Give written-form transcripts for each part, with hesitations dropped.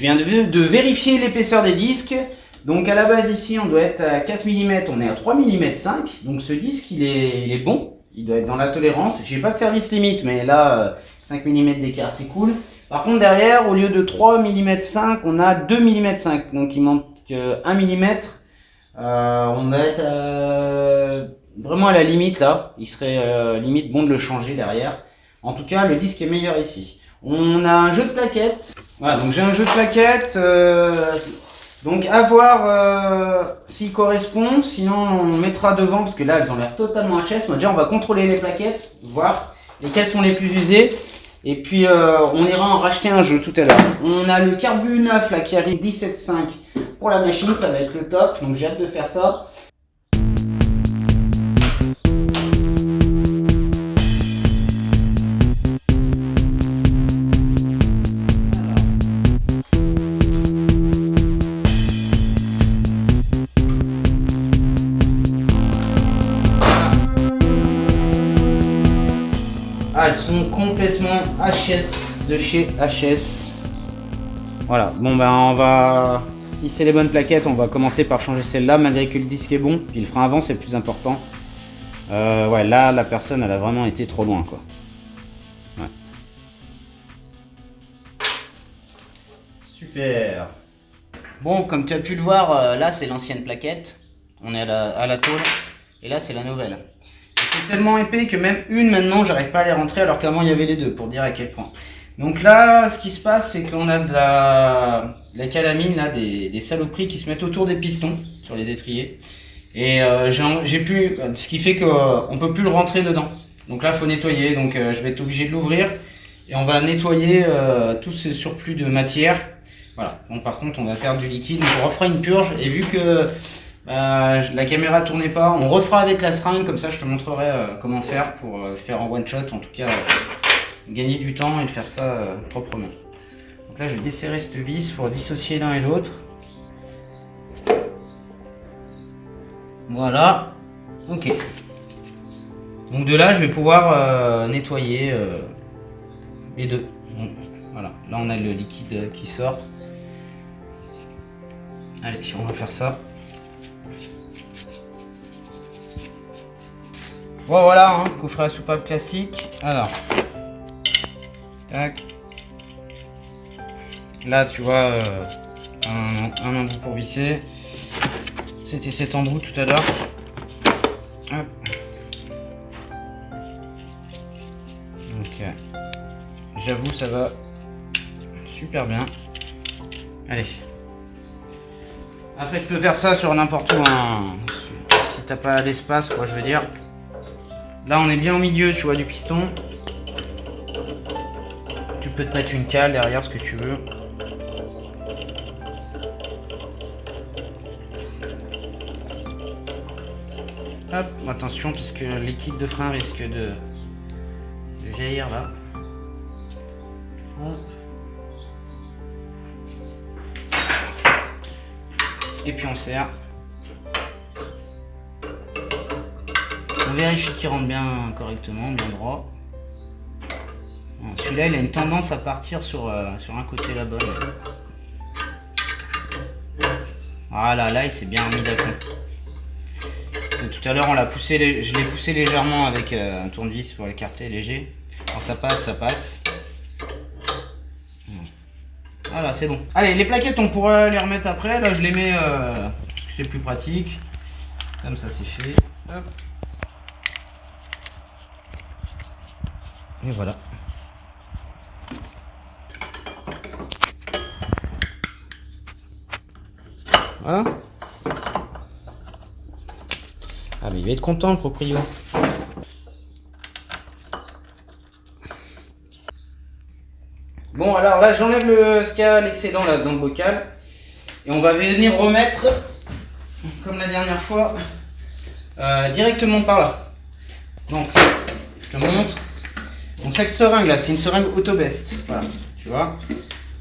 viens de vérifier l'épaisseur des disques. Donc à la base ici on doit être à 4 mm, on est à 3 mm 5. Donc ce disque il est bon, il doit être dans la tolérance. J'ai pas de service limite mais là 5 mm d'écart c'est cool. Par contre derrière au lieu de 3 mm 5 on a 2 mm 5. Donc il manque 1 mm. On va être vraiment à la limite là. Il serait limite bon de le changer derrière. En tout cas le disque est meilleur ici. On a un jeu de plaquettes. Voilà, donc j'ai un jeu de plaquettes. Donc à voir s'il correspond. Sinon on mettra devant parce que là elles ont l'air totalement HS. Moi déjà on va contrôler les plaquettes, voir lesquelles sont les plus usées. Et puis on ira en racheter un jeu tout à l'heure. On a le carbu neuf là qui arrive 17,5 pour la machine. Ça va être le top. Donc j'ai hâte de faire ça. Ah, elles sont complètement HS de chez HS. Voilà, bon ben on va, si c'est les bonnes plaquettes, on va commencer par changer celle-là, malgré que le disque est bon. Puis le frein avant c'est le plus important. Ouais, là la personne elle a vraiment été trop loin quoi. Ouais. Super. Bon, comme tu as pu le voir, là c'est l'ancienne plaquette. On est à la tôle. Et là c'est la nouvelle. C'est tellement épais que même une maintenant j'arrive pas à les rentrer alors qu'avant il y avait les deux pour dire à quel point. Donc là ce qui se passe c'est qu'on a de la calamine là, des saloperies qui se mettent autour des pistons sur les étriers. Et ce qui fait qu'on peut plus le rentrer dedans. Donc là il faut nettoyer, donc je vais être obligé de l'ouvrir et on va nettoyer tout ce surplus de matière. Voilà, donc par contre on va perdre du liquide, donc on refera une purge et vu que la caméra tournait pas, on refera avec la seringue, comme ça je te montrerai comment faire pour le faire en one shot, en tout cas gagner du temps et de faire ça proprement. Donc là je vais desserrer cette vis pour dissocier l'un et l'autre. Voilà, ok. Donc de là je vais pouvoir nettoyer les deux. Donc, voilà, là on a le liquide qui sort. Allez, on va faire ça. Bon voilà, hein, coffret à soupape classique. Alors, tac. Là tu vois un embout pour visser. C'était cet embout tout à l'heure. Hop. Donc j'avoue ça va super bien. Allez. Après tu peux faire ça sur n'importe où, hein, si t'as pas l'espace quoi je veux dire. Là on est bien au milieu tu vois du piston. Tu peux te mettre une cale derrière ce que tu veux. Hop, attention parce que le liquide de frein risque de jaillir là. Hop. Et puis on serre. On vérifie qu'il rentre bien correctement, bien droit. Celui-là, il a une tendance à partir sur un côté là-bas. Voilà, là, il s'est bien remis d'aplomb. Tout à l'heure, je l'ai poussé légèrement avec un tournevis pour l'écarter léger. Quand ça passe, ça passe. Voilà, c'est bon. Allez, les plaquettes, on pourra les remettre après. Là, je les mets parce que c'est plus pratique. Comme ça, c'est fait. Hop. Et voilà. Voilà. Ah mais il va être content le proprio. Bon alors là j'enlève ce qu'il y a l'excédent là dans le bocal. Et on va venir remettre, comme la dernière fois, directement par là. Donc je te montre. Donc cette seringue là, c'est une seringue Autobest. Voilà, tu vois.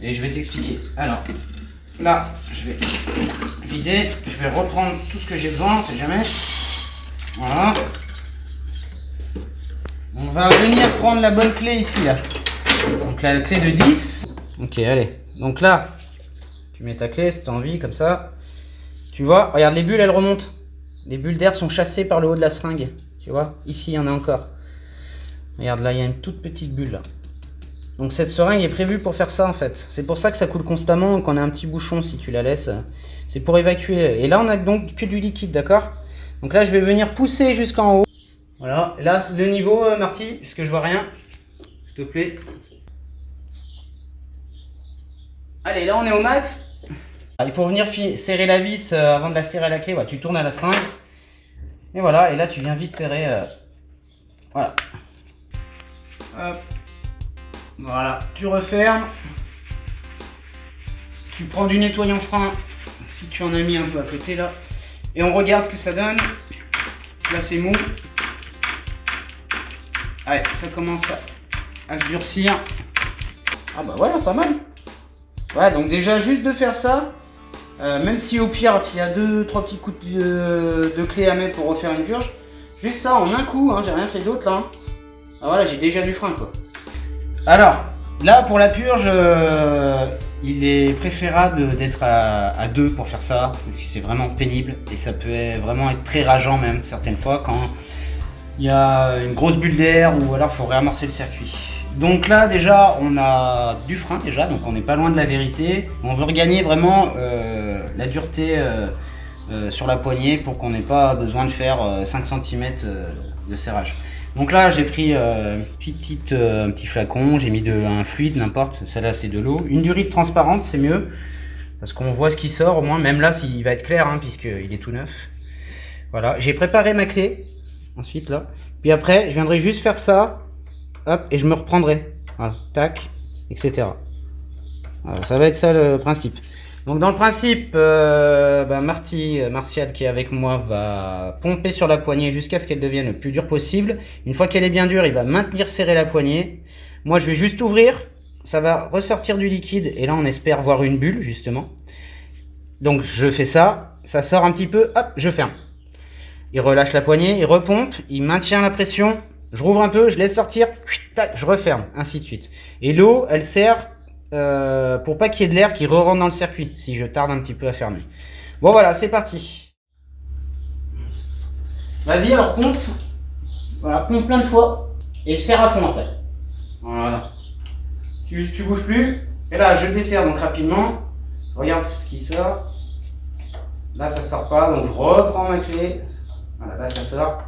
Et je vais t'expliquer. Alors, là, je vais vider. Je vais reprendre tout ce que j'ai besoin, on sait jamais. Voilà. On va venir prendre la bonne clé ici là. Donc la clé de 10. Ok, allez. Donc là, Tu mets ta clé si tu as envie, comme ça. Tu vois, regarde, les bulles, elles remontent. Les bulles d'air sont chassées par le haut de la seringue. Tu vois, ici, il y en a encore. Regarde, là, il y a une toute petite bulle, là. Donc cette seringue est prévue pour faire ça, en fait. C'est pour ça que ça coule constamment et qu'on a un petit bouchon si tu la laisses. C'est pour évacuer. Et là, on a donc que du liquide, d'accord? Donc là, je vais venir pousser jusqu'en haut. Voilà. Là, le niveau, Marty, parce que je vois rien. S'il te plaît. Allez, là, on est au max. Et pour venir serrer la vis avant de la serrer à la clé, tu tournes à la seringue. Et voilà, et là tu viens vite serrer. Voilà. Hop. Voilà, tu refermes. Tu prends du nettoyant frein, si tu en as mis un peu à côté là. Et on regarde ce que ça donne. Là c'est mou. Allez, ça commence à se durcir. Ah bah voilà, pas mal. Voilà, donc déjà juste de faire ça. Même si au pire il y a 2-3 petits coups de clé à mettre pour refaire une purge, juste ça en un coup, hein, j'ai rien fait d'autre là. Ah voilà, j'ai déjà du frein quoi. Alors, là pour la purge, il est préférable d'être à 2 pour faire ça, parce que c'est vraiment pénible et ça peut vraiment être très rageant même certaines fois quand il y a une grosse bulle d'air ou alors il faut réamorcer le circuit. Donc là déjà on a du frein déjà, donc on n'est pas loin de la vérité. On veut regagner vraiment la dureté sur la poignée pour qu'on n'ait pas besoin de faire 5 cm de serrage. Donc là j'ai pris un petit flacon, j'ai mis un fluide, n'importe, celle-là c'est de l'eau. Une durite transparente c'est mieux, parce qu'on voit ce qui sort au moins, même là s'il va être clair, hein, puisqu'il est tout neuf. Voilà, j'ai préparé ma clé, ensuite là. Puis après je viendrai juste faire ça. Hop, et je me reprendrai. Voilà, tac, etc. Alors, ça va être ça le principe. Donc dans le principe, Martial qui est avec moi va pomper sur la poignée jusqu'à ce qu'elle devienne le plus dure possible. Une fois qu'elle est bien dure, il va maintenir serré la poignée. Moi je vais juste ouvrir, ça va ressortir du liquide et là on espère voir une bulle justement. Donc je fais ça, ça sort un petit peu, hop, je ferme. Il relâche la poignée, il repompe, il maintient la pression. Je rouvre un peu, je laisse sortir, tac, je referme, ainsi de suite. Et l'eau, elle sert pour pas qu'il y ait de l'air qui re-rentre dans le circuit, si je tarde un petit peu à fermer. Bon voilà, c'est parti. Vas-y, alors pompe. Voilà, pompe plein de fois. Et serre à fond après. Voilà. Tu bouges plus. Et là, je desserre donc rapidement. Regarde ce qui sort. Là, ça sort pas, donc je reprends ma clé. Voilà, là, ça sort.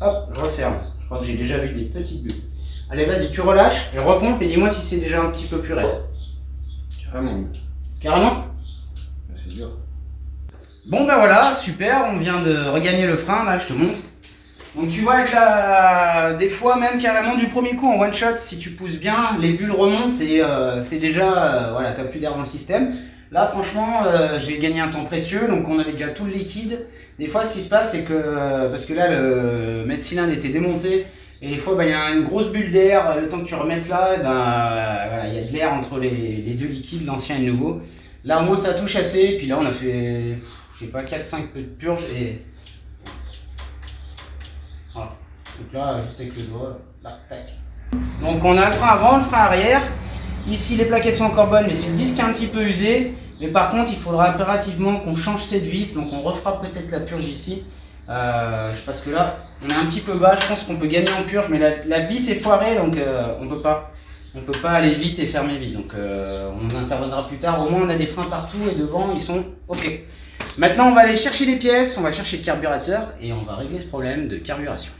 Hop, je referme. Je crois que j'ai déjà vu des petites bulles. Allez, vas-y, tu relâches et repompe et dis-moi si c'est déjà un petit peu plus raide. Carrément. Carrément? C'est dur. Bon ben voilà, super, on vient de regagner le frein, là je te montre. Donc tu vois avec des fois même carrément du premier coup en one shot, si tu pousses bien, les bulles remontent et c'est déjà, voilà, t'as plus d'air dans le système. Là franchement, j'ai gagné un temps précieux, donc on avait déjà tout le liquide. Des fois ce qui se passe c'est que, parce que là le mètre cylindre était démonté, et des fois il y a une grosse bulle d'air, le temps que tu remettes là, voilà, il y a de l'air entre les deux liquides, l'ancien et le nouveau. Là au moins ça a tout chassé, puis là on a fait, je sais pas, 4-5 peu de purge et... Voilà. Donc là, juste avec le doigt, là, tac. Donc on a le frein avant, le frein arrière. Ici les plaquettes sont encore bonnes, mais c'est le disque qui est un petit peu usé. Mais par contre, il faudra impérativement qu'on change cette vis, donc on refera peut-être la purge ici. Parce que là, on est un petit peu bas, je pense qu'on peut gagner en purge, mais la vis est foirée, donc on peut pas aller vite et fermer vite. Donc on interviendra plus tard, au moins on a des freins partout et devant ils sont ok. Maintenant on va aller chercher les pièces, on va chercher le carburateur et on va régler ce problème de carburation.